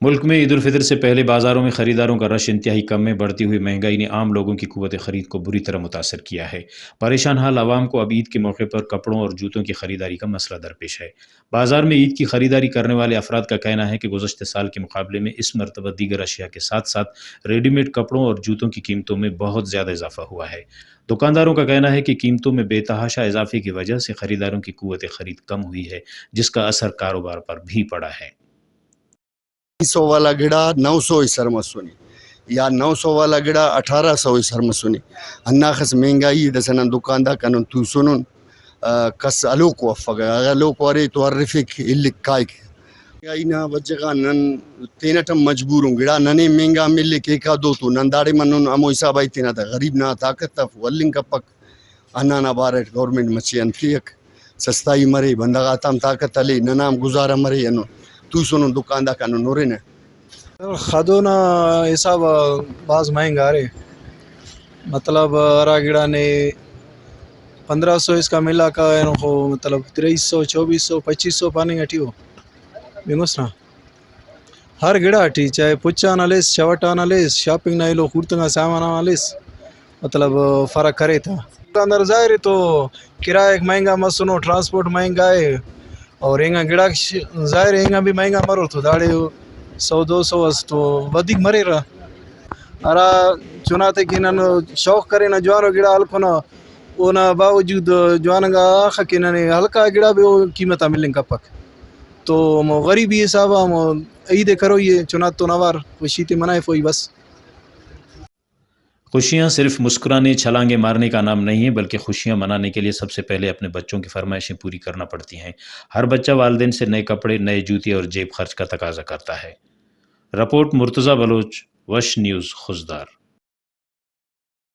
मुल्क में ईद उल फितर से पहले बाजारों में खरीदारों का रश इंतहाई कम है। बढ़ती हुई महंगाई ने आम लोगों की कुव्वत खरीद को बुरी तरह मुतासर किया है। परेशान हाल आवाम को अब ईद के मौके पर कपड़ों और जूतों की खरीदारी का मसला दरपेश है। बाजार में ईद की खरीदारी करने वाले अफराद का कहना है कि गुज़श्ते साल के मुकाबले में इस मरतबा दीगर अशिया के साथ साथ रेडीमेड कपड़ों और जूतों की कीमतों में बहुत ज़्यादा इजाफा हुआ है। दुकानदारों का कहना है कि कीमतों में बेतहाशा इजाफे की वजह से खरीदारों की कुव्वत खरीद कम हुई है, जिसका असर कारोबार पर भी पड़ा है। 100 वाला गिड़ा 900 इसर मसुनी या 900 वाला गिड़ा 1800 इसर मसुनी अन्नाखस महंगाई दसना दुकानदा kanun tusunun kas alok wafaga alok wari tuarifik illik kaik ina wajga nan tenatam majburun गिड़ा नने महंगा मिले के का दो तो नंदाड़े मनन अमो हिसाब आई तेना था गरीब ना ताकत था वल्लिंग का पक अन्ना बारे गवर्नमेंट मची अनफियक सस्ताई मरे बंदगा तम ताकत अले ननाम गुजारा मरे अनो तुसुन दुकानदा kanun नोरे खदोना हिसाब बाज महंगा रे मतलब रागिड़ा ने 1500 इसका मिला का इनको मतलब 2300 2400 2500 पानी अटी हो बेंगोस ना हर गिड़ा अटी चाहे पुच्चा नालिस शवटा नालिस शॉपिंग ना लो कुर्तंगा सामान नालिस मतलब फ़र्क करे था अंदर जाहिर है तो किराया महंगा मसनो ट्रांसपोर्ट महंगा है और एंगा गिड़ा जाहिर है एंगा भी महंगा मरो तो दाड़े 100-200 तो वधिक मरे रहा अरा चुनाते कि नन शौक करे ना जवानो गिड़ा हल्को ना ओना बावजूद जवानगा आखा कि नने हल्का गिड़ा भी कीमत मिलें कपक तो मो गरीबी हिसाब मो ईद करो ये चुनात तो नवार खुशी मनाए फोई बस। खुशियाँ सिर्फ मुस्कुराने छलांगे मारने का नाम नहीं है, बल्कि खुशियाँ मनाने के लिए सबसे पहले अपने बच्चों की फरमाइशें पूरी करना पड़ती हैं। हर बच्चा वालिदैन से नए कपड़े, नए जूते और जेब खर्च का तकाजा करता है। रिपोर्ट मुर्तज़ा बलोच, वश न्यूज़, खुजदार।